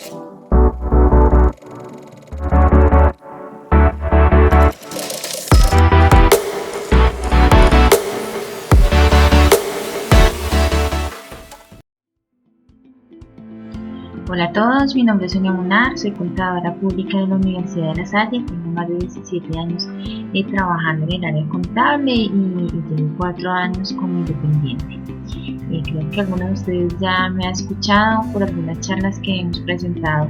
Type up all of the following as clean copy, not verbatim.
Hola a todos, mi nombre es Sonia Munar, soy contadora pública de la Universidad de La Salle, tengo más de 17 años trabajando en el área contable y llevo 4 años como independiente. Creo que algunos de ustedes ya me han escuchado por algunas charlas que hemos presentado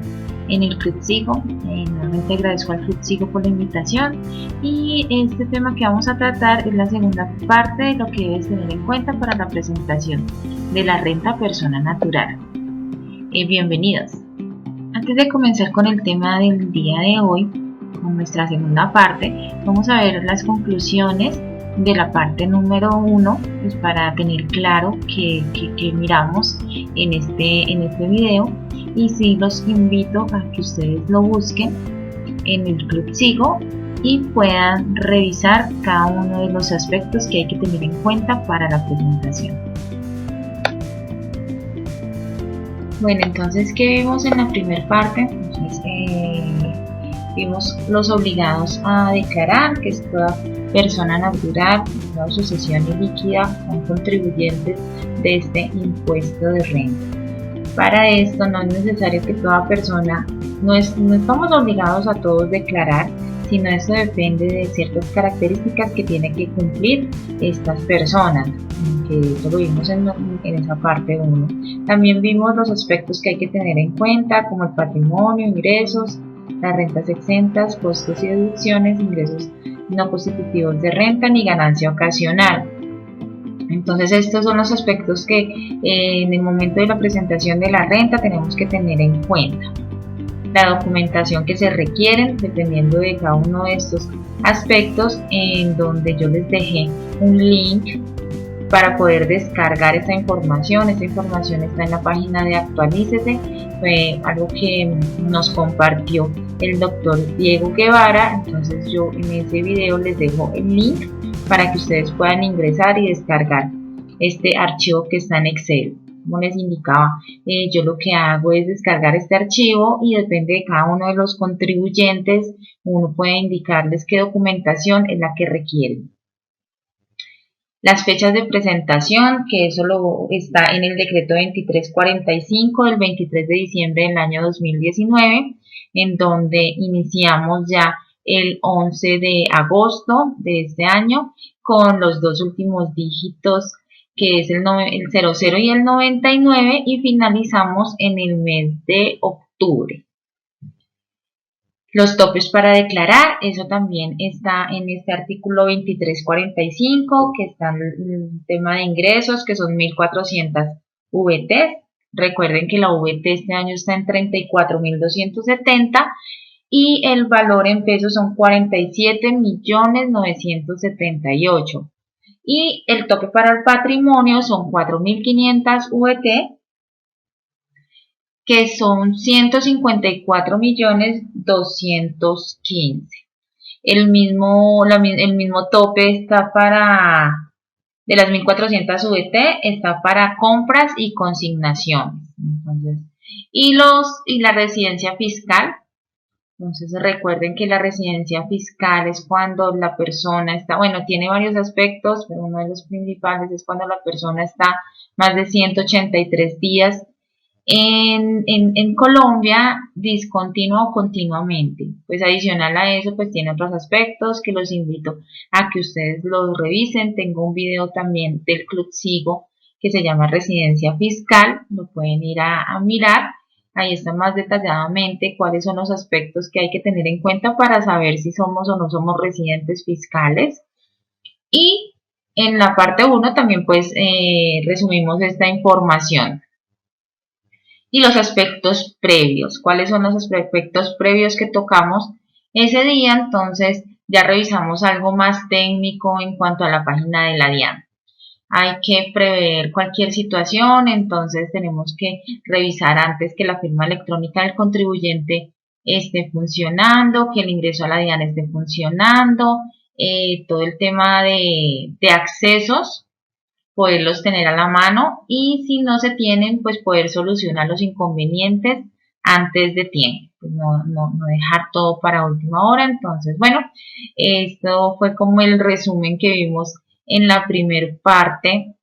en el Club Sigo. Nuevamente agradezco al Club Sigo por la invitación y este tema que vamos a tratar es la segunda parte de lo que debes tener en cuenta para la presentación de la renta persona natural. Bienvenidos. Antes de comenzar con el tema del día de hoy, con nuestra segunda parte, vamos a ver las conclusiones de la parte número 1, pues para tener claro qué miramos en este video. Y sí, los invito a que ustedes lo busquen en el Club Sigo y puedan revisar cada uno de los aspectos que hay que tener en cuenta para la presentación. Bueno, entonces, ¿qué vimos en la primera parte? Entonces, vimos los obligados a declarar, que es toda persona natural, toda sucesión ilíquida, son contribuyentes de este impuesto de renta. Para esto no es necesario que toda persona, no estamos obligados a todos declarar, sino esto depende de ciertas características que tienen que cumplir estas personas, que eso lo vimos en esa parte 1. También vimos los aspectos que hay que tener en cuenta, como el patrimonio, ingresos, las rentas exentas, costos y deducciones, ingresos no constitutivos de renta ni ganancia ocasional. Entonces estos son los aspectos que en el momento de la presentación de la renta tenemos que tener en cuenta. La documentación que se requieren dependiendo de cada uno de estos aspectos, en donde yo les dejé un link para poder descargar esta información. Esta información está en la página de Actualícese, fue algo que nos compartió el doctor Diego Guevara. Entonces yo en ese video les dejo el link para que ustedes puedan ingresar y descargar este archivo que está en Excel. Como les indicaba, yo lo que hago es descargar este archivo y depende de cada uno de los contribuyentes, uno puede indicarles qué documentación es la que requieren. Las fechas de presentación, que eso está en el decreto 2345 del 23 de diciembre del año 2019, en donde iniciamos ya el 11 de agosto de este año con los dos últimos dígitos, que es el 00 y el 99, y finalizamos en el mes de octubre. Los topes para declarar, eso también está en este artículo 2345, que está el tema de ingresos, que son 1.400 VT. Recuerden que la VT este año está en 34.270 y el valor en pesos son 47.978. Y el tope para el patrimonio son 4.500 VT, que son 154.215. El mismo tope está de las 1.400 VT, está para compras y consignaciones. Entonces, y la residencia fiscal. Entonces recuerden que la residencia fiscal es cuando la persona está, bueno, tiene varios aspectos, pero uno de los principales es cuando la persona está más de 183 días en Colombia, discontinuo o continuamente. Pues adicional a eso, pues tiene otros aspectos que los invito a que ustedes los revisen. Tengo un video también del Club Sigo que se llama Residencia Fiscal, lo pueden ir a mirar. Ahí está más detalladamente cuáles son los aspectos que hay que tener en cuenta para saber si somos o no somos residentes fiscales. Y en la parte 1 también pues resumimos esta información. Y los aspectos previos. ¿Cuáles son los aspectos previos que tocamos ese día? Entonces ya revisamos algo más técnico en cuanto a la página de la DIAN. Hay que prever cualquier situación, entonces tenemos que revisar antes que la firma electrónica del contribuyente esté funcionando, que el ingreso a la DIAN esté funcionando, todo el tema de accesos, poderlos tener a la mano, y si no se tienen, pues poder solucionar los inconvenientes antes de tiempo, pues no dejar todo para última hora. Entonces, bueno, esto fue como el resumen que vimos en la primer parte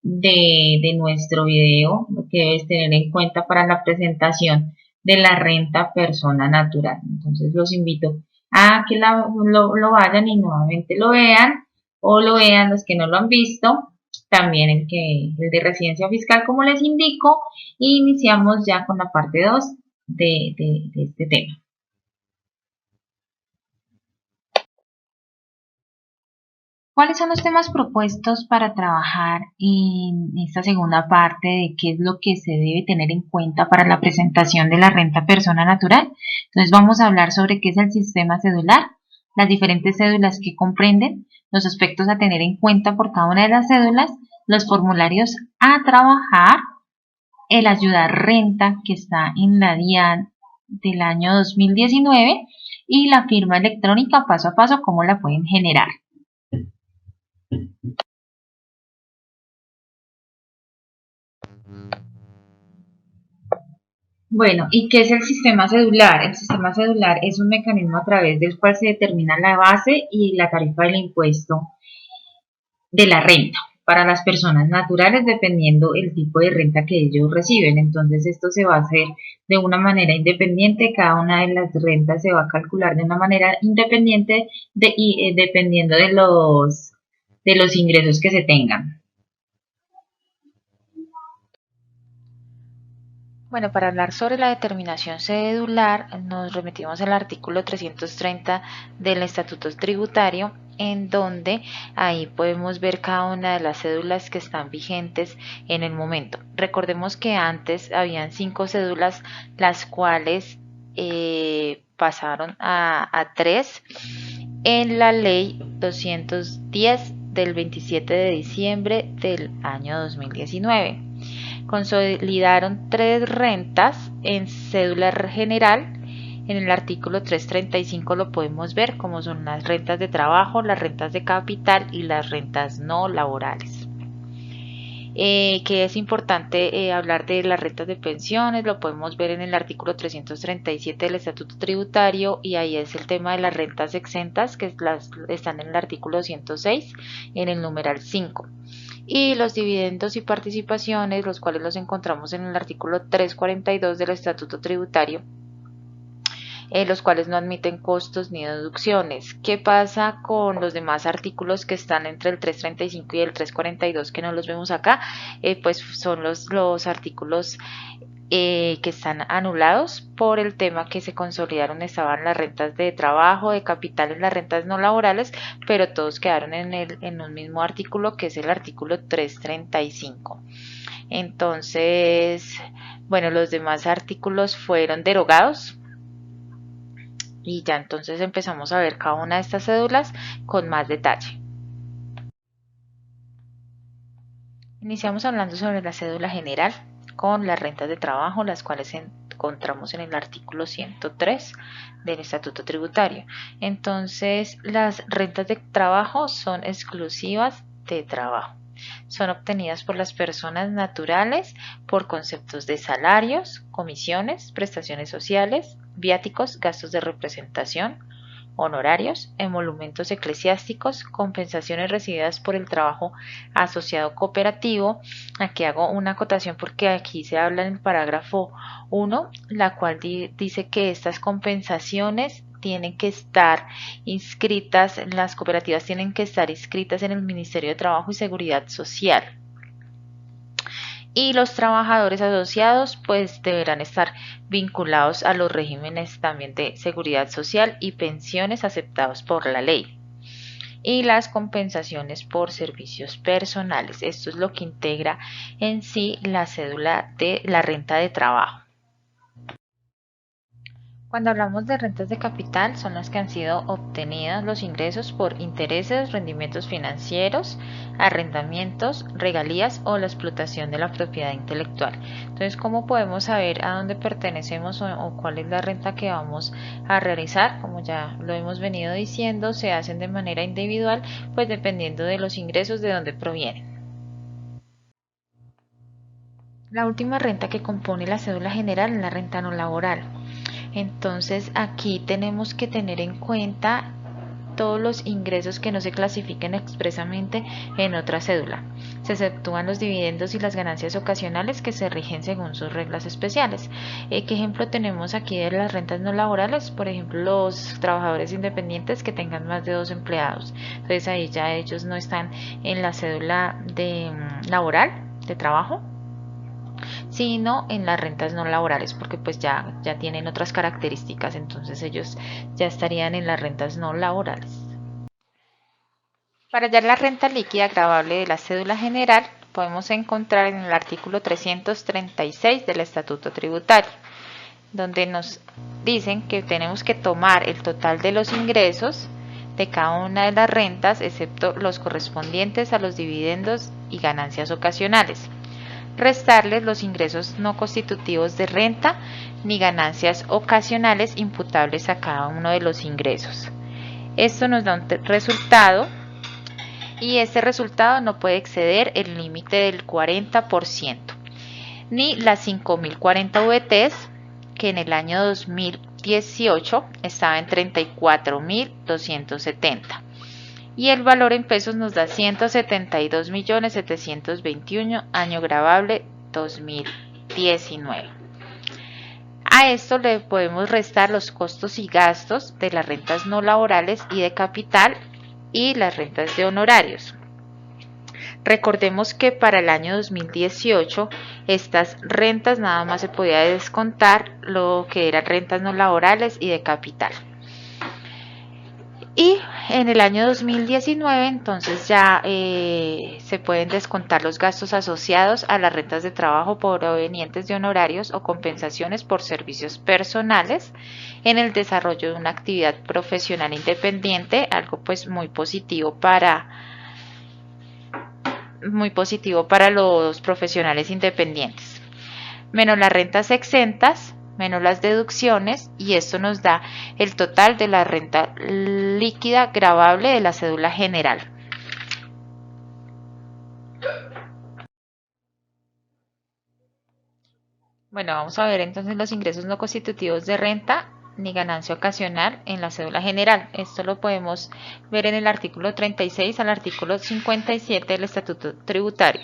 de nuestro video, lo que debes tener en cuenta para la presentación de la renta persona natural. Entonces los invito a que lo vayan y nuevamente lo vean, o lo vean los que no lo han visto, también el de residencia fiscal, como les indico, y iniciamos ya con la parte 2 de este tema. ¿Cuáles son los temas propuestos para trabajar en esta segunda parte de qué es lo que se debe tener en cuenta para la presentación de la renta persona natural? Entonces vamos a hablar sobre qué es el sistema cedular, las diferentes cédulas que comprenden, los aspectos a tener en cuenta por cada una de las cédulas, los formularios a trabajar, el ayuda renta que está en la DIAN del año 2019 y la firma electrónica paso a paso, cómo la pueden generar. Bueno, ¿y qué es el sistema cedular? El sistema cedular es un mecanismo a través del cual se determina la base y la tarifa del impuesto de la renta para las personas naturales dependiendo el tipo de renta que ellos reciben. Entonces esto se va a hacer de una manera independiente, cada una de las rentas se va a calcular de una manera independiente dependiendo de los ingresos que se tengan. Bueno, para hablar sobre la determinación cedular, nos remitimos al artículo 330 del Estatuto Tributario, en donde ahí podemos ver cada una de las cédulas que están vigentes en el momento. Recordemos que antes habían 5 cédulas, las cuales pasaron a 3 en la ley 210 del 27 de diciembre del año 2019. Consolidaron 3 rentas en cédula general. En el artículo 335 lo podemos ver, como son las rentas de trabajo, las rentas de capital y las rentas no laborales. Que es importante hablar de las rentas de pensiones, lo podemos ver en el artículo 337 del Estatuto Tributario, y ahí es el tema de las rentas exentas, que están en el artículo 106 en el numeral 5. Y los dividendos y participaciones, los cuales los encontramos en el artículo 342 del Estatuto Tributario, los cuales no admiten costos ni deducciones. ¿Qué pasa con los demás artículos que están entre el 335 y el 342 que no los vemos acá? Pues son los artículos que están anulados por el tema que se consolidaron, estaban las rentas de trabajo, de capital, en las rentas no laborales, pero todos quedaron en un mismo artículo, que es el artículo 335. Entonces, bueno, los demás artículos fueron derogados y ya entonces empezamos a ver cada una de estas cédulas con más detalle. Iniciamos hablando sobre la cédula general con las rentas de trabajo, las cuales encontramos en el artículo 103 del Estatuto Tributario. Entonces, las rentas de trabajo son exclusivas de trabajo. Son obtenidas por las personas naturales por conceptos de salarios, comisiones, prestaciones sociales, viáticos, gastos de representación, honorarios, emolumentos eclesiásticos, compensaciones recibidas por el trabajo asociado cooperativo. Aquí hago una acotación porque aquí se habla en el parágrafo 1, la cual dice que estas compensaciones tienen que estar inscritas, las cooperativas tienen que estar inscritas en el Ministerio de Trabajo y Seguridad Social. Y los trabajadores asociados pues deberán estar vinculados a los regímenes también de seguridad social y pensiones aceptados por la ley. Y las compensaciones por servicios personales. Esto es lo que integra en sí la cédula de la renta de trabajo. Cuando hablamos de rentas de capital, son las que han sido obtenidas los ingresos por intereses, rendimientos financieros, arrendamientos, regalías o la explotación de la propiedad intelectual. Entonces, ¿cómo podemos saber a dónde pertenecemos o cuál es la renta que vamos a realizar? Como ya lo hemos venido diciendo, se hacen de manera individual, pues dependiendo de los ingresos de dónde provienen. La última renta que compone la cédula general es la renta no laboral. Entonces aquí tenemos que tener en cuenta todos los ingresos que no se clasifiquen expresamente en otra cédula. Se exceptúan los dividendos y las ganancias ocasionales que se rigen según sus reglas especiales. ¿Qué ejemplo tenemos aquí de las rentas no laborales? Por ejemplo, los trabajadores independientes que tengan más de 2 empleados. Entonces ahí ya ellos no están en la cédula laboral de trabajo, sino en las rentas no laborales, porque pues ya tienen otras características, entonces ellos ya estarían en las rentas no laborales. Para hallar la renta líquida gravable de la cédula general, podemos encontrar en el artículo 336 del Estatuto Tributario, donde nos dicen que tenemos que tomar el total de los ingresos de cada una de las rentas, excepto los correspondientes a los dividendos y ganancias ocasionales, restarles los ingresos no constitutivos de renta ni ganancias ocasionales imputables a cada uno de los ingresos. Esto nos da un resultado y este resultado no puede exceder el límite del 40%, ni las 5.040 VTs, que en el año 2018 estaba en 34.270. Y el valor en pesos nos da 172.721, año gravable 2019. A esto le podemos restar los costos y gastos de las rentas no laborales y de capital y las rentas de honorarios. Recordemos que para el año 2018 estas rentas nada más se podía descontar lo que eran rentas no laborales y de capital. Y en el año 2019 entonces ya se pueden descontar los gastos asociados a las rentas de trabajo provenientes de honorarios o compensaciones por servicios personales en el desarrollo de una actividad profesional independiente, algo pues muy positivo para los profesionales independientes, menos las rentas exentas, menos las deducciones, y esto nos da el total de la renta líquida gravable de la cédula general. Bueno, vamos a ver entonces los ingresos no constitutivos de renta ni ganancia ocasional en la cédula general. Esto lo podemos ver en el artículo 36 al artículo 57 del Estatuto Tributario.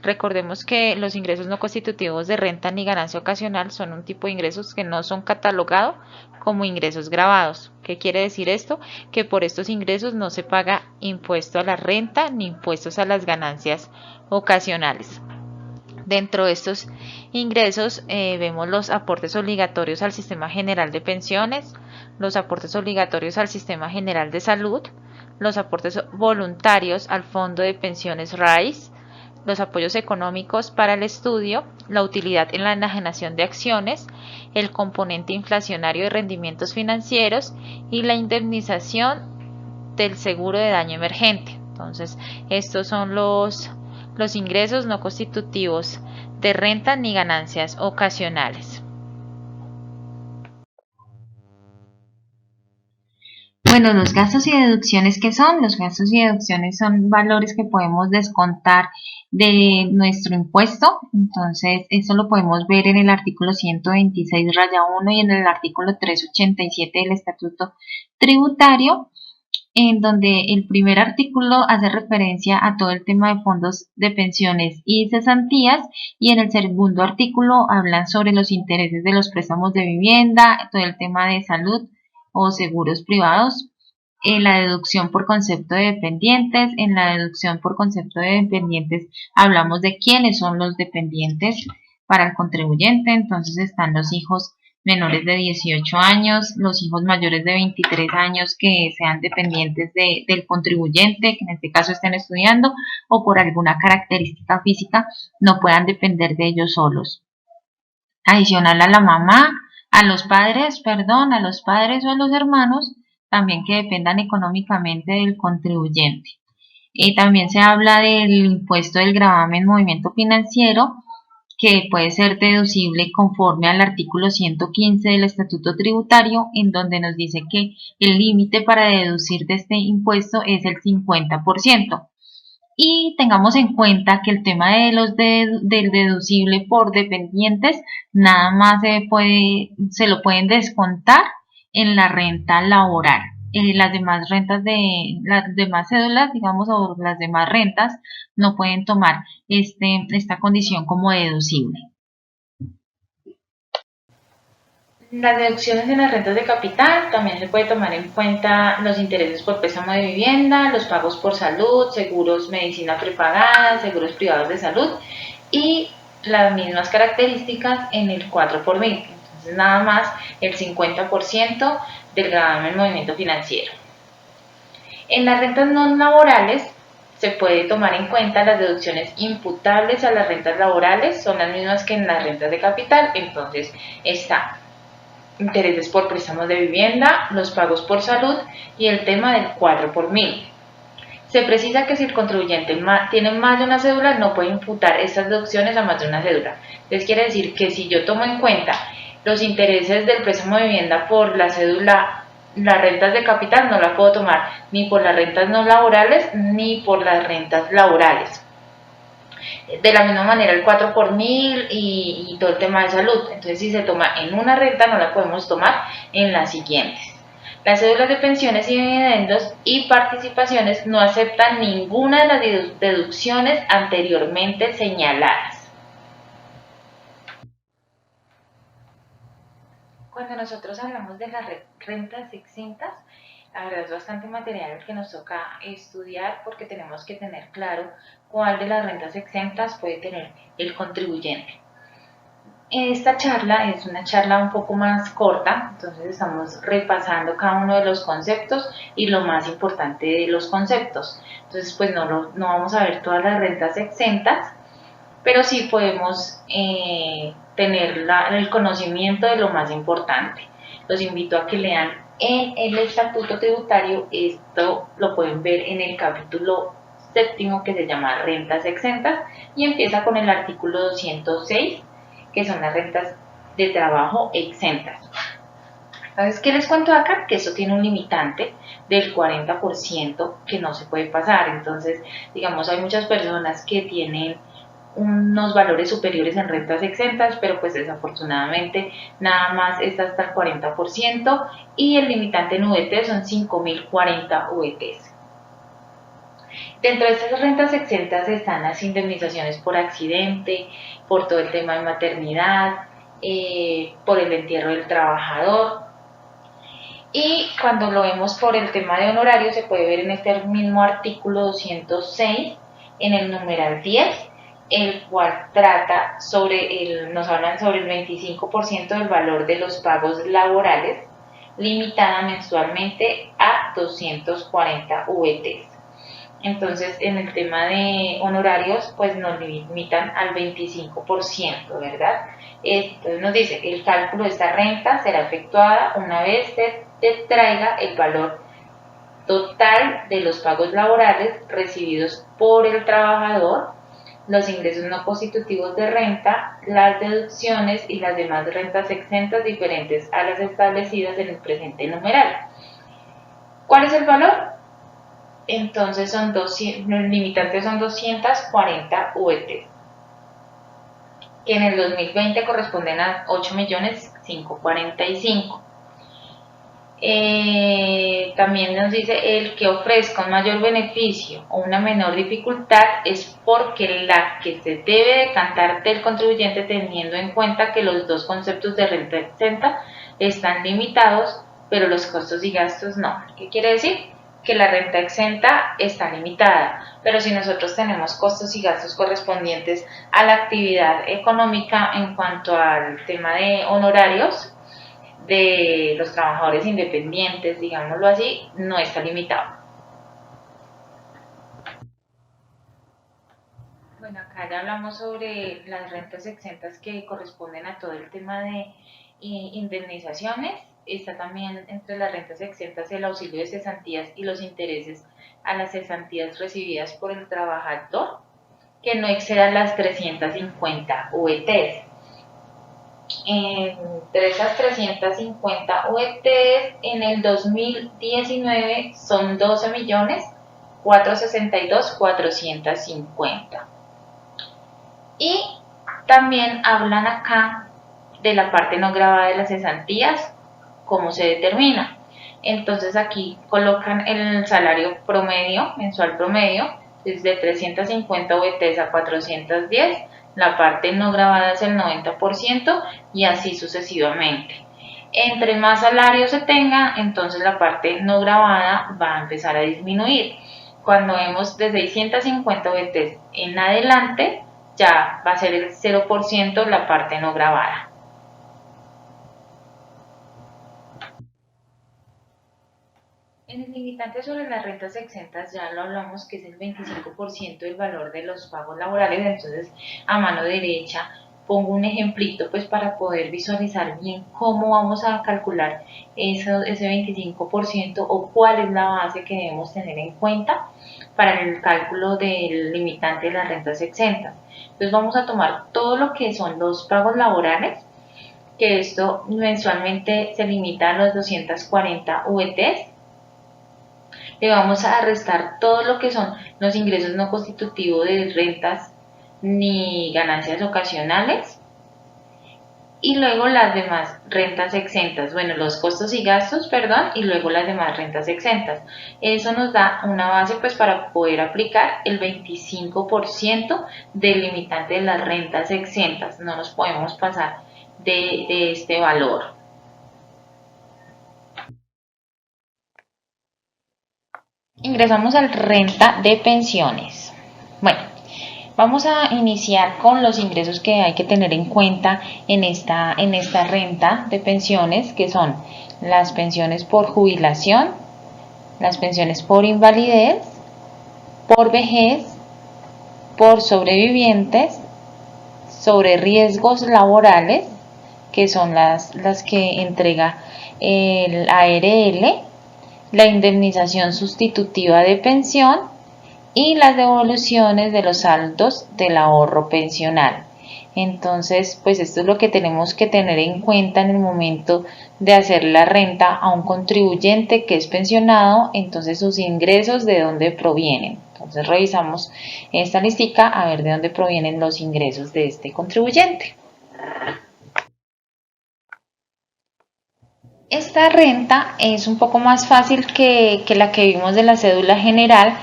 Recordemos que los ingresos no constitutivos de renta ni ganancia ocasional son un tipo de ingresos que no son catalogados como ingresos gravados. ¿Qué quiere decir esto? Que por estos ingresos no se paga impuesto a la renta ni impuestos a las ganancias ocasionales. Dentro de estos ingresos vemos los aportes obligatorios al Sistema General de Pensiones, los aportes obligatorios al Sistema General de Salud, los aportes voluntarios al Fondo de Pensiones RAIS, los apoyos económicos para el estudio, la utilidad en la enajenación de acciones, el componente inflacionario de rendimientos financieros y la indemnización del seguro de daño emergente. Entonces, estos son los ingresos no constitutivos de renta ni ganancias ocasionales. Bueno, los gastos y deducciones, ¿qué son? Los gastos y deducciones son valores que podemos descontar de nuestro impuesto. Entonces, eso lo podemos ver en el artículo 126-1 y en el artículo 387 del Estatuto Tributario, en donde el primer artículo hace referencia a todo el tema de fondos de pensiones y cesantías, y en el segundo artículo hablan sobre los intereses de los préstamos de vivienda, todo el tema de salud o seguros privados, en la deducción por concepto de dependientes. En la deducción por concepto de dependientes hablamos de quiénes son los dependientes para el contribuyente. Entonces están los hijos menores de 18 años, los hijos mayores de 23 años que sean dependientes del contribuyente, que en este caso estén estudiando o por alguna característica física no puedan depender de ellos solos. Adicional a la mamá, a los padres o a los hermanos, también que dependan económicamente del contribuyente. También se habla del impuesto del gravamen movimiento financiero, que puede ser deducible conforme al artículo 115 del Estatuto Tributario, en donde nos dice que el límite para deducir de este impuesto es el 50%. Y tengamos en cuenta que el tema de del deducible por dependientes nada más se lo pueden descontar en la renta laboral. Las demás rentas las demás cédulas, digamos, o las demás rentas no pueden tomar esta condición como deducible. Las deducciones en las rentas de capital también se puede tomar en cuenta los intereses por préstamo de vivienda, los pagos por salud, seguros, medicina prepagada, seguros privados de salud y las mismas características en el 4 por mil. Entonces nada más el 50% del gravamen del movimiento financiero. En las rentas no laborales se puede tomar en cuenta las deducciones imputables a las rentas laborales, son las mismas que en las rentas de capital, entonces está intereses por préstamos de vivienda, los pagos por salud y el tema del 4 por mil. Se precisa que si el contribuyente tiene más de una cédula, no puede imputar estas deducciones a más de una cédula. Entonces quiere decir que si yo tomo en cuenta los intereses del préstamo de vivienda por la cédula, las rentas de capital no la puedo tomar ni por las rentas no laborales ni por las rentas laborales. De la misma manera el 4 por mil y todo el tema de salud. Entonces si se toma en una renta no la podemos tomar en las siguientes. Las cédulas de pensiones y dividendos y participaciones no aceptan ninguna de las deducciones anteriormente señaladas. Cuando nosotros hablamos de las rentas exentas, la verdad es bastante material el que nos toca estudiar porque tenemos que tener claro cuál de las rentas exentas puede tener el contribuyente. Esta charla es una charla un poco más corta, entonces estamos repasando cada uno de los conceptos y lo más importante de los conceptos. Entonces, pues no vamos a ver todas las rentas exentas, pero sí podemos tener el conocimiento de lo más importante. Los invito a que lean en el Estatuto Tributario, esto lo pueden ver en el capítulo séptimo que se llama Rentas Exentas y empieza con el artículo 206, que son las rentas de trabajo exentas. Entonces, ¿qué les cuento acá? Que eso tiene un limitante del 40% que no se puede pasar. Entonces, digamos, hay muchas personas que tienen unos valores superiores en rentas exentas, pero pues desafortunadamente nada más está hasta el 40% y el limitante en VT son 5.040 VTs. Dentro de estas rentas exentas están las indemnizaciones por accidente, por todo el tema de maternidad, por el entierro del trabajador. Y cuando lo vemos por el tema de honorarios, se puede ver en este mismo artículo 206, en el numeral 10, el cual trata nos hablan sobre el 25% del valor de los pagos laborales, limitada mensualmente a 240 VTs. Entonces, en el tema de honorarios, pues nos limitan al 25%, ¿verdad? Entonces nos dice, el cálculo de esta renta será efectuada una vez se traiga el valor total de los pagos laborales recibidos por el trabajador, los ingresos no constitutivos de renta, las deducciones y las demás rentas exentas diferentes a las establecidas en el presente numeral. ¿Cuál es el valor? Entonces los limitantes son 240 VT, que en el 2020 corresponden a 8.545.000. También nos dice el que ofrezca un mayor beneficio o una menor dificultad es porque la que se debe decantar del contribuyente teniendo en cuenta que los dos conceptos de renta exenta están limitados, pero los costos y gastos no. ¿Qué quiere decir? Que la renta exenta está limitada, pero si nosotros tenemos costos y gastos correspondientes a la actividad económica en cuanto al tema de honorarios de los trabajadores independientes, digámoslo así, no está limitado. Bueno, acá ya hablamos sobre las rentas exentas que corresponden a todo el tema de indemnizaciones. Está también entre las rentas exentas el auxilio de cesantías y los intereses a las cesantías recibidas por el trabajador que no excedan las 350 VTs. Entre esas 350 VTs en el 2019 son 12 millones 462, 450. Y también hablan acá de la parte no gravada de las cesantías, cómo se determina. Entonces aquí colocan el salario promedio, mensual promedio, desde 350 VTs a 410, la parte no gravada es el 90% y así sucesivamente. Entre más salario se tenga, entonces la parte no gravada va a empezar a disminuir. Cuando vemos de 650 VTs en adelante, ya va a ser el 0% la parte no gravada. En el limitante sobre las rentas exentas ya lo hablamos, que es el 25% del valor de los pagos laborales. Entonces a mano derecha pongo un ejemplito pues para poder visualizar bien cómo vamos a calcular ese 25% o cuál es la base que debemos tener en cuenta para el cálculo del limitante de las rentas exentas. Entonces vamos a tomar todo lo que son los pagos laborales, que esto mensualmente se limita a los 240 VTs. Le vamos a restar todo lo que son los ingresos no constitutivos de rentas ni ganancias ocasionales, y luego las demás rentas exentas, bueno, los costos y gastos, perdón, y luego las demás rentas exentas. Eso nos da una base pues para poder aplicar el 25% del limitante de las rentas exentas. No nos podemos pasar de este valor. Ingresamos al renta de pensiones. Bueno, vamos a iniciar con los ingresos que hay que tener en cuenta en esta renta de pensiones, que son las pensiones por jubilación, las pensiones por invalidez, por vejez, por sobrevivientes, sobre riesgos laborales, que son las que entrega el ARL, la indemnización sustitutiva de pensión y las devoluciones de los saldos del ahorro pensional. Entonces, pues esto es lo que tenemos que tener en cuenta en el momento de hacer la renta a un contribuyente que es pensionado. Entonces, sus ingresos, ¿de dónde provienen? Entonces, revisamos esta listica a ver de dónde provienen los ingresos de este contribuyente. Esta renta es un poco más fácil que la que vimos de la cédula general,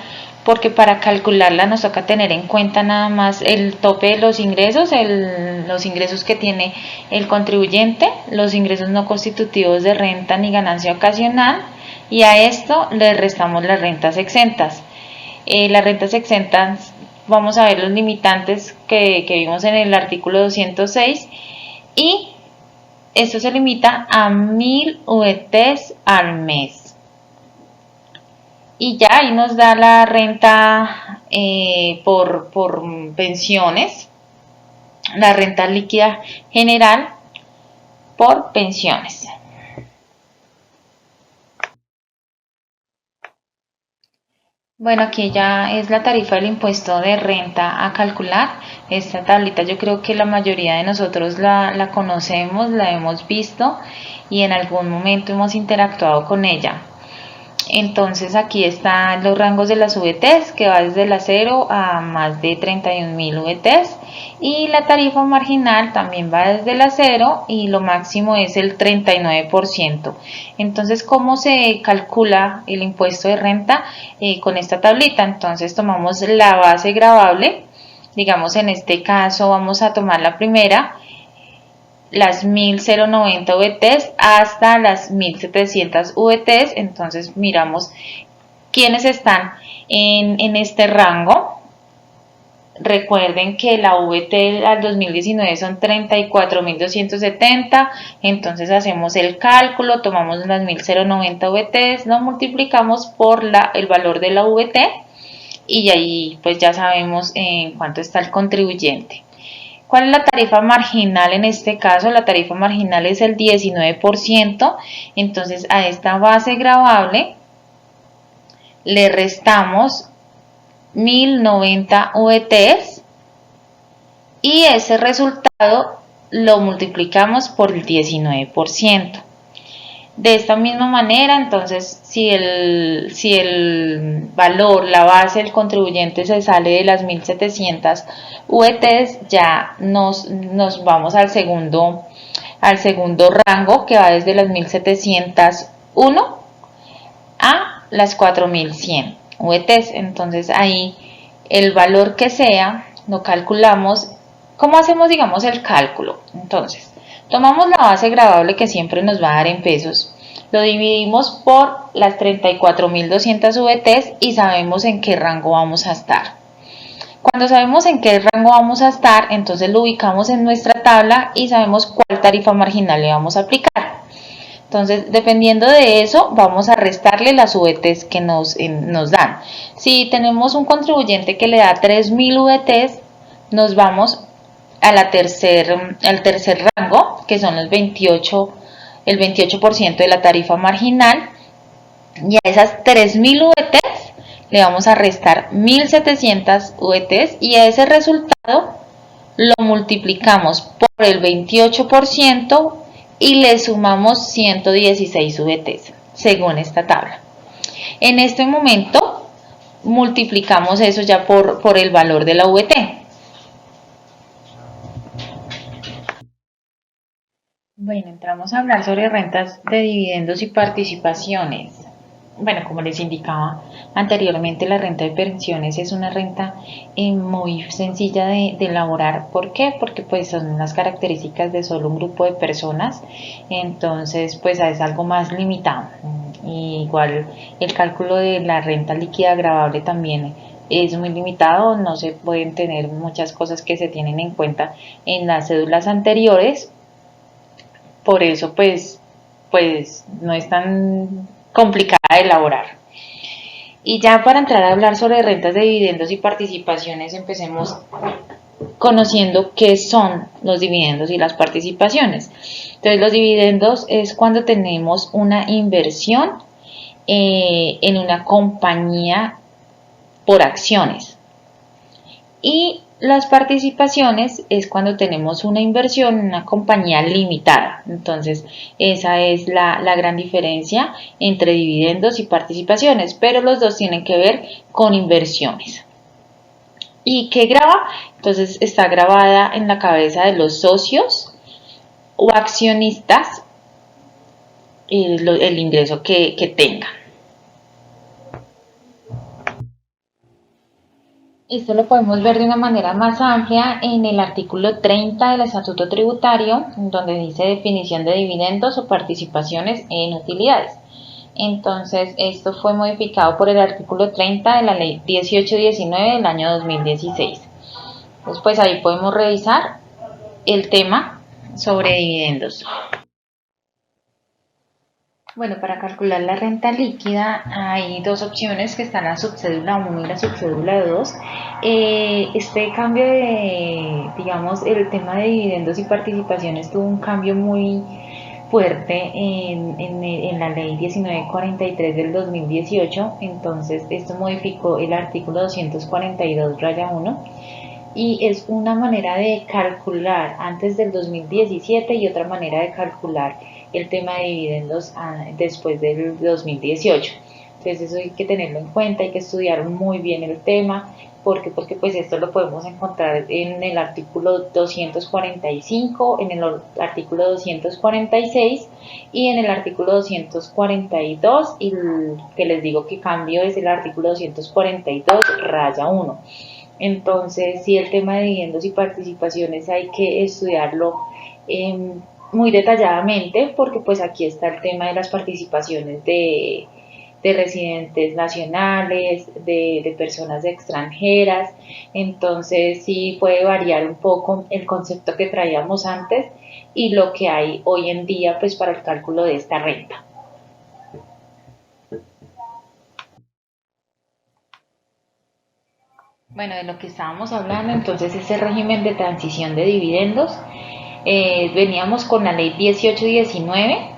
porque para calcularla nos toca tener en cuenta nada más el tope de los ingresos, los ingresos que tiene el contribuyente, los ingresos no constitutivos de renta ni ganancia ocasional, y a esto le restamos las rentas exentas. Las rentas exentas, vamos a ver los limitantes que vimos en el artículo 206, y esto se limita a 1000 VTs al mes. Y ya ahí nos da la renta por pensiones, la renta líquida general por pensiones. Bueno, aquí ya es la tarifa del impuesto de renta a calcular. Esta tablita yo creo que la mayoría de nosotros la conocemos, la hemos visto y en algún momento hemos interactuado con ella. Entonces aquí están los rangos de las VTs, que va desde la 0 a más de 31.000 VTs, y la tarifa marginal también va desde la 0 y lo máximo es el 39%. Entonces, ¿cómo se calcula el impuesto de renta? Con esta tablita. Entonces tomamos la base gravable, digamos en este caso vamos a tomar la primera, las 1090 VTs hasta las 1700 VTs. Entonces miramos quiénes están en este rango. Recuerden que la VT al 2019 son 34.270, entonces hacemos el cálculo, tomamos las 1090 VTs, lo multiplicamos por el valor de la VT y ahí pues ya sabemos en cuánto está el contribuyente. ¿Cuál es la tarifa marginal en este caso? La tarifa marginal es el 19%, entonces a esta base gravable le restamos 1090 VTs y ese resultado lo multiplicamos por el 19%. De esta misma manera, entonces, si el valor, la base del contribuyente se sale de las 1.700 VTs, ya nos vamos al segundo rango, que va desde las 1.701 a las 4.100 VTs. Entonces ahí el valor que sea lo calculamos. ¿Cómo hacemos, digamos, el cálculo? Entonces tomamos la base gravable que siempre nos va a dar en pesos, lo dividimos por las 34.200 VTs y sabemos en qué rango vamos a estar. Cuando sabemos en qué rango vamos a estar, entonces lo ubicamos en nuestra tabla y sabemos cuál tarifa marginal le vamos a aplicar. Entonces, dependiendo de eso, vamos a restarle las VTs que nos dan. Si tenemos un contribuyente que le da 3.000 VTs, nos vamos al tercer rango, que son el 28% de la tarifa marginal, y a esas 3.000 VTs le vamos a restar 1.700 VTs y a ese resultado lo multiplicamos por el 28% y le sumamos 116 VTs según esta tabla. En este momento multiplicamos eso ya por el valor de la VT. Bueno, entramos a hablar sobre rentas de dividendos y participaciones. Bueno, como les indicaba anteriormente, la renta de pensiones es una renta muy sencilla de elaborar. ¿Por qué? Porque pues son las características de solo un grupo de personas, entonces pues es algo más limitado. Y igual el cálculo de la renta líquida gravable también es muy limitado, no se pueden tener muchas cosas que se tienen en cuenta en las cédulas anteriores, por eso pues no es tan complicada de elaborar. Y ya para entrar a hablar sobre rentas de dividendos y participaciones, empecemos conociendo qué son los dividendos y las participaciones. Entonces, los dividendos es cuando tenemos una inversión en una compañía por acciones. Y las participaciones es cuando tenemos una inversión en una compañía limitada. Entonces, esa es la gran diferencia entre dividendos y participaciones, pero los dos tienen que ver con inversiones. ¿Y qué graba? Entonces, está grabada en la cabeza de los socios o accionistas el ingreso que tengan. Esto lo podemos ver de una manera más amplia en el artículo 30 del Estatuto Tributario, donde dice definición de dividendos o participaciones en utilidades. Entonces, esto fue modificado por el artículo 30 de la Ley 1819 del año 2016. Entonces, pues ahí podemos revisar el tema sobre dividendos. Bueno, para calcular la renta líquida hay dos opciones, que están la subcédula 1 y la subcédula 2. Este cambio digamos, el tema de dividendos y participaciones tuvo un cambio muy fuerte en la ley 1943 del 2018, entonces esto modificó el artículo 242-1 y es una manera de calcular antes del 2017 y otra manera de calcular el tema de dividendos después del 2018. Entonces eso hay que tenerlo en cuenta, hay que estudiar muy bien el tema, porque pues esto lo podemos encontrar en el artículo 245, en el artículo 246 y en el artículo 242, y el que les digo que cambio es el artículo 242-1. Entonces, sí, el tema de dividendos y participaciones hay que estudiarlo muy detalladamente, porque pues aquí está el tema de las participaciones de residentes nacionales, de personas extranjeras. Entonces sí puede variar un poco el concepto que traíamos antes y lo que hay hoy en día pues para el cálculo de esta renta. Bueno, de lo que estábamos hablando, entonces ese régimen de transición de dividendos, veníamos con la ley 1819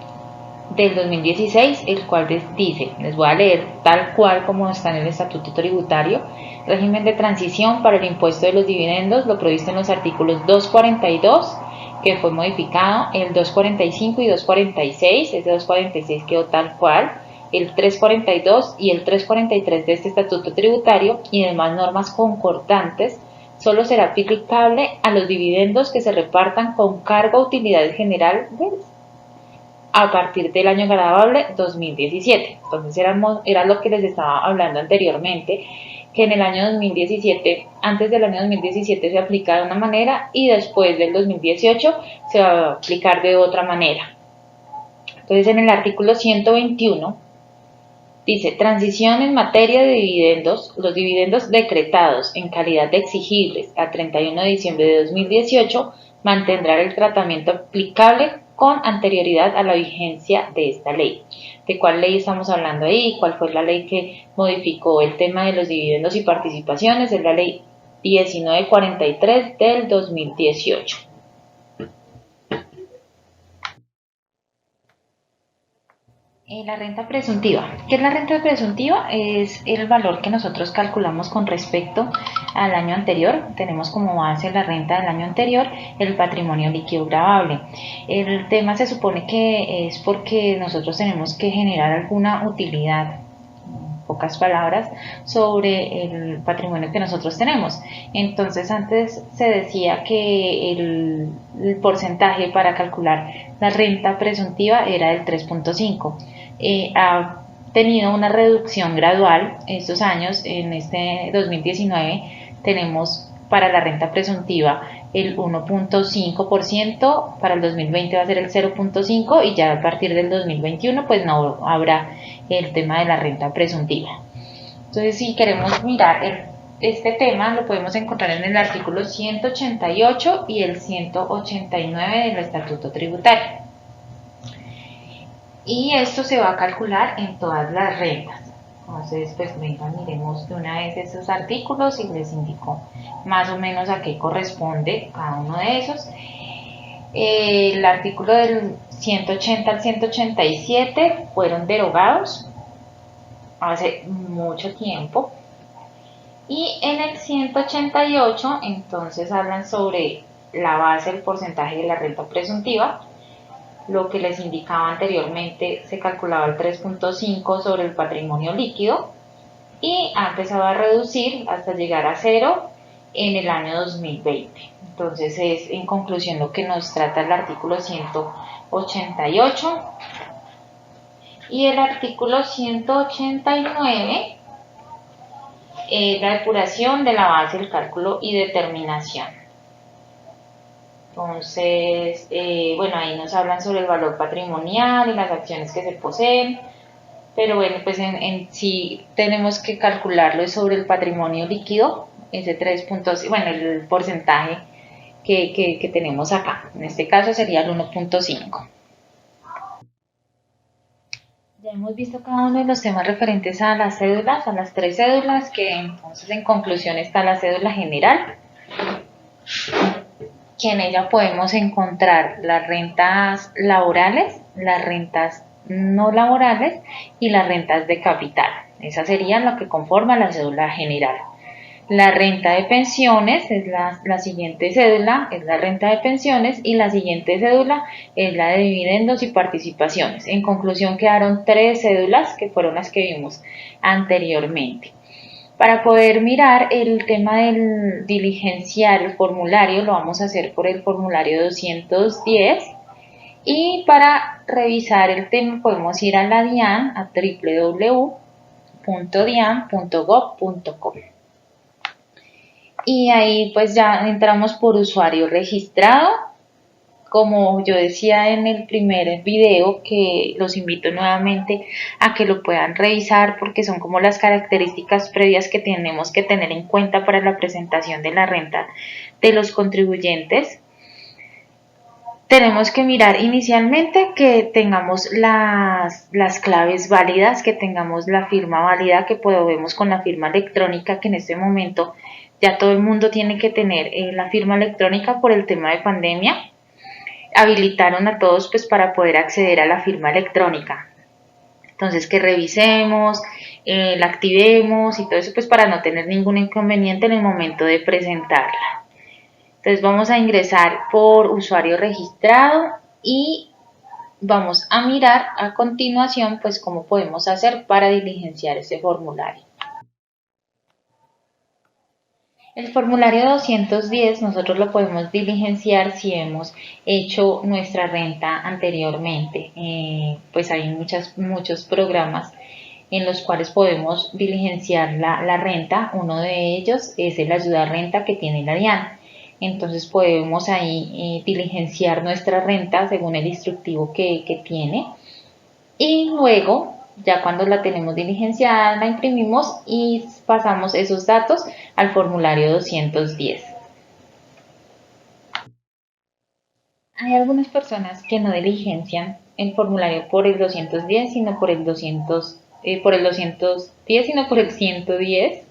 del 2016, el cual dice, les voy a leer tal cual como está en el Estatuto Tributario: régimen de transición para el impuesto de los dividendos, lo previsto en los artículos 242 que fue modificado, el 245 y 246, ese 246 quedó tal cual, el 342 y el 343 de este estatuto tributario y demás normas concordantes, solo será aplicable a los dividendos que se repartan con cargo a utilidades generales a partir del año grabable 2017. Entonces era lo que les estaba hablando anteriormente, que en el año 2017, antes del año 2017 se aplica de una manera y después del 2018 se va a aplicar de otra manera. Entonces en el artículo 121 dice: transición en materia de dividendos. Los dividendos decretados en calidad de exigibles a 31 de diciembre de 2018 mantendrán el tratamiento aplicable con anterioridad a la vigencia de esta ley. ¿De cuál ley estamos hablando ahí? ¿Cuál fue la ley que modificó el tema de los dividendos y participaciones? Es la ley 1943 del 2018. La renta presuntiva. ¿Qué es la renta presuntiva? Es el valor que nosotros calculamos con respecto al año anterior. Tenemos como base la renta del año anterior, el patrimonio líquido gravable. El tema se supone que es porque nosotros tenemos que generar alguna utilidad, en pocas palabras, sobre el patrimonio que nosotros tenemos. Entonces antes se decía que el porcentaje para calcular la renta presuntiva era del 3.5. Ha tenido una reducción gradual estos años. En este 2019 tenemos para la renta presuntiva el 1.5%, para el 2020 va a ser el 0.5% y ya a partir del 2021 pues no habrá el tema de la renta presuntiva. Entonces, si queremos mirar este tema, lo podemos encontrar en el artículo 188 y el 189 del Estatuto Tributario. Y esto se va a calcular en todas las rentas. Entonces, pues vengan, miremos de una vez esos artículos y les indico más o menos a qué corresponde cada uno de esos. El artículo del 180 al 187 fueron derogados hace mucho tiempo. Y en el 188 entonces hablan sobre la base, el porcentaje de la renta presuntiva. Lo que les indicaba anteriormente, se calculaba el 3.5 sobre el patrimonio líquido y ha empezado a reducir hasta llegar a 0 en el año 2020. Entonces es en conclusión lo que nos trata el artículo 188 y el artículo 189, la depuración de la base, el cálculo y determinación. Entonces, bueno, ahí nos hablan sobre el valor patrimonial y las acciones que se poseen, pero bueno, pues en sí tenemos que calcularlo sobre el patrimonio líquido, ese 3.5, bueno, el porcentaje que tenemos acá, en este caso sería el 1.5. Ya hemos visto cada uno de los temas referentes a las cédulas, a las 3 cédulas, que entonces en conclusión está la cédula general, que en ella podemos encontrar las rentas laborales, las rentas no laborales y las rentas de capital. Esas serían lo que conforma la cédula general. La renta de pensiones es la siguiente cédula, es la renta de pensiones, y la siguiente cédula es la de dividendos y participaciones. En conclusión quedaron 3 cédulas que fueron las que vimos anteriormente. Para poder mirar el tema del diligenciar el formulario, lo vamos a hacer por el formulario 210. Y para revisar el tema podemos ir a la DIAN, a www.dian.gov.co. Y ahí pues ya entramos por usuario registrado. Como yo decía en el primer video, que los invito nuevamente a que lo puedan revisar porque son como las características previas que tenemos que tener en cuenta para la presentación de la renta de los contribuyentes. Tenemos que mirar inicialmente que tengamos las claves válidas, que tengamos la firma válida, que podemos con la firma electrónica, que en este momento ya todo el mundo tiene que tener la firma electrónica por el tema de pandemia. Habilitaron a todos pues para poder acceder a la firma electrónica. Entonces que revisemos, la activemos y todo eso pues para no tener ningún inconveniente en el momento de presentarla. Entonces vamos a ingresar por usuario registrado y vamos a mirar a continuación pues cómo podemos hacer para diligenciar este formulario. El formulario 210 nosotros lo podemos diligenciar si hemos hecho nuestra renta anteriormente. Pues hay muchos programas en los cuales podemos diligenciar la renta. Uno de ellos es el ayuda a renta que tiene la DIAN. Entonces podemos ahí diligenciar nuestra renta según el instructivo que tiene. Y luego, ya cuando la tenemos diligenciada, la imprimimos y pasamos esos datos al formulario 210. Hay algunas personas que no diligencian el formulario por el 210, sino por el 210, sino por el 110,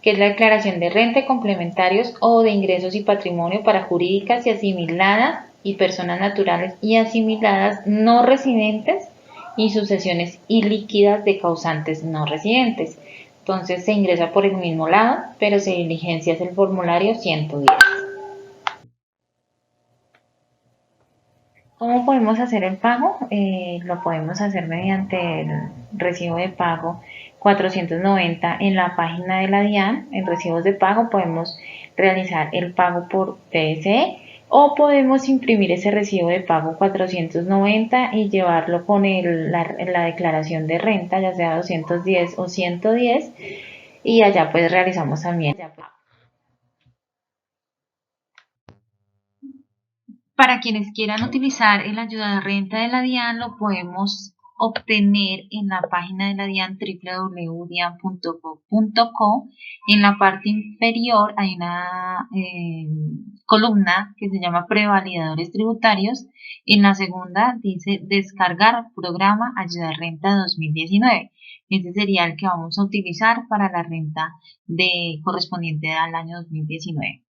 que es la declaración de renta, complementarios o de ingresos y patrimonio para jurídicas y asimiladas y personas naturales y asimiladas no residentes y sucesiones ilíquidas de causantes no residentes. Entonces se ingresa por el mismo lado, pero se diligencia el formulario 110. ¿Cómo podemos hacer el pago? Lo podemos hacer mediante el recibo de pago 490 en la página de la DIAN. En recibos de pago podemos realizar el pago por PSE o podemos imprimir ese recibo de pago 490 y llevarlo con la declaración de renta, ya sea 210 o 110, y allá pues realizamos también. Para quienes quieran utilizar el ayuda de renta de la DIAN, lo podemos obtener en la página de la DIAN, www.dian.gov.co. En la parte inferior hay una columna que se llama prevalidadores tributarios. En la segunda dice descargar programa ayuda renta 2019. Este sería el que vamos a utilizar para la renta correspondiente al año 2019.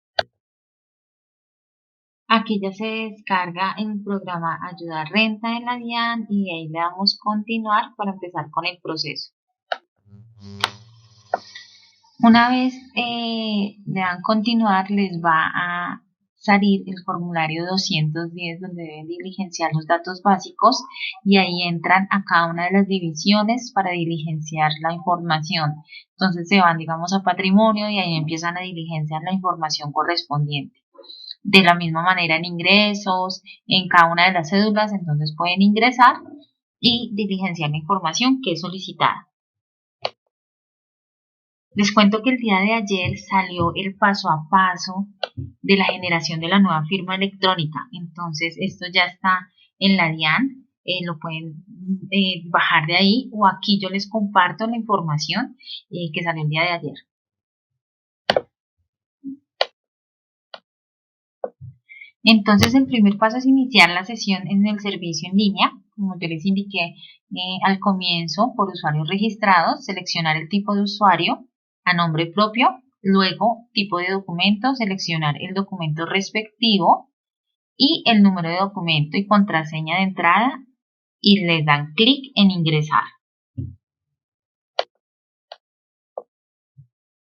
Aquí ya se descarga el programa Ayuda Renta en la DIAN y ahí le damos continuar para empezar con el proceso. Una vez le dan continuar, les va a salir el formulario 210 donde deben diligenciar los datos básicos y ahí entran a cada una de las divisiones para diligenciar la información. Entonces se van, digamos, a patrimonio y ahí empiezan a diligenciar la información correspondiente. De la misma manera en ingresos, en cada una de las cédulas, entonces pueden ingresar y diligenciar la información que es solicitada. Les cuento que el día de ayer salió el paso a paso de la generación de la nueva firma electrónica. Entonces esto ya está en la DIAN, lo pueden bajar de ahí o aquí yo les comparto la información que salió el día de ayer. Entonces el primer paso es iniciar la sesión en el servicio en línea, como yo les indiqué al comienzo, por usuarios registrados, seleccionar el tipo de usuario a nombre propio, luego tipo de documento, seleccionar el documento respectivo y el número de documento y contraseña de entrada y les dan clic en ingresar.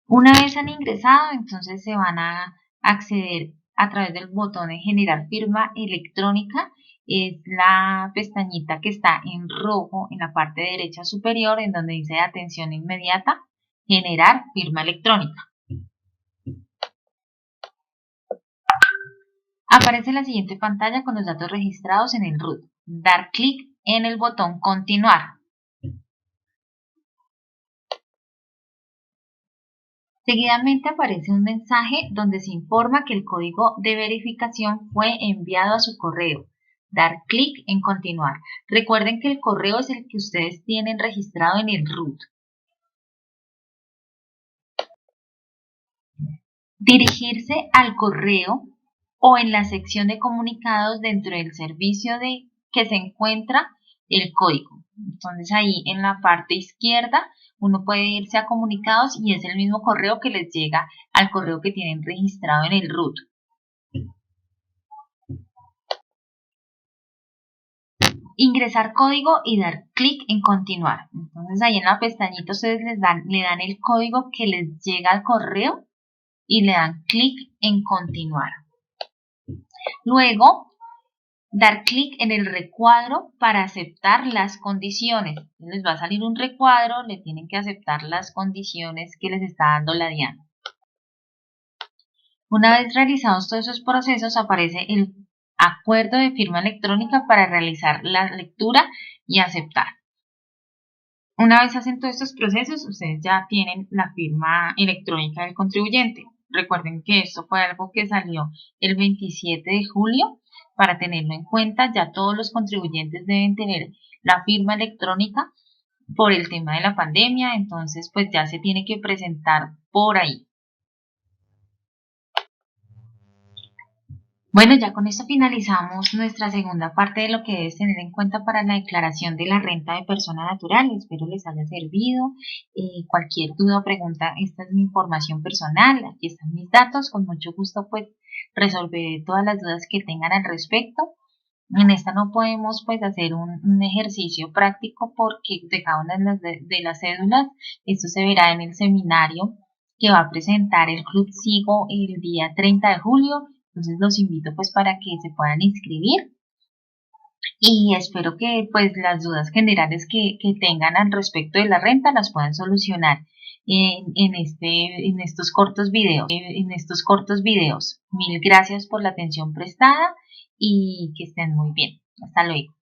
Una vez han ingresado, entonces se van a acceder a través del botón de generar firma electrónica. Es la pestañita que está en rojo en la parte derecha superior en donde dice atención inmediata, generar firma electrónica. Aparece la siguiente pantalla con los datos registrados en el root. Dar clic en el botón continuar. Seguidamente aparece un mensaje donde se informa que el código de verificación fue enviado a su correo. Dar clic en continuar. Recuerden que el correo es el que ustedes tienen registrado en el root. Dirigirse al correo o en la sección de comunicados dentro del servicio que se encuentra el código. Entonces ahí en la parte izquierda uno puede irse a comunicados y es el mismo correo que les llega al correo que tienen registrado en el root. Ingresar código y dar clic en continuar. Entonces ahí en la pestañita ustedes le dan el código que les llega al correo y le dan clic en continuar. Luego, dar clic en el recuadro para aceptar las condiciones. Les va a salir un recuadro, le tienen que aceptar las condiciones que les está dando la DIAN. Una vez realizados todos esos procesos, aparece el acuerdo de firma electrónica para realizar la lectura y aceptar. Una vez hacen todos estos procesos, ustedes ya tienen la firma electrónica del contribuyente. Recuerden que esto fue algo que salió el 27 de julio. Para tenerlo en cuenta, ya todos los contribuyentes deben tener la firma electrónica por el tema de la pandemia, entonces pues ya se tiene que presentar por ahí. Bueno, ya con esto finalizamos nuestra segunda parte de lo que debes tener en cuenta para la declaración de la renta de persona natural. Espero les haya servido. Cualquier duda o pregunta, esta es mi información personal, aquí están mis datos. Con mucho gusto pues resolveré todas las dudas que tengan al respecto. En esta no podemos pues hacer un ejercicio práctico porque de cada una de las cédulas, esto se verá en el seminario que va a presentar el Club Sigo el día 30 de julio. Entonces los invito pues para que se puedan inscribir y espero que pues las dudas generales que tengan al respecto de la renta las puedan solucionar en estos cortos videos. Mil gracias por la atención prestada y que estén muy bien. Hasta luego.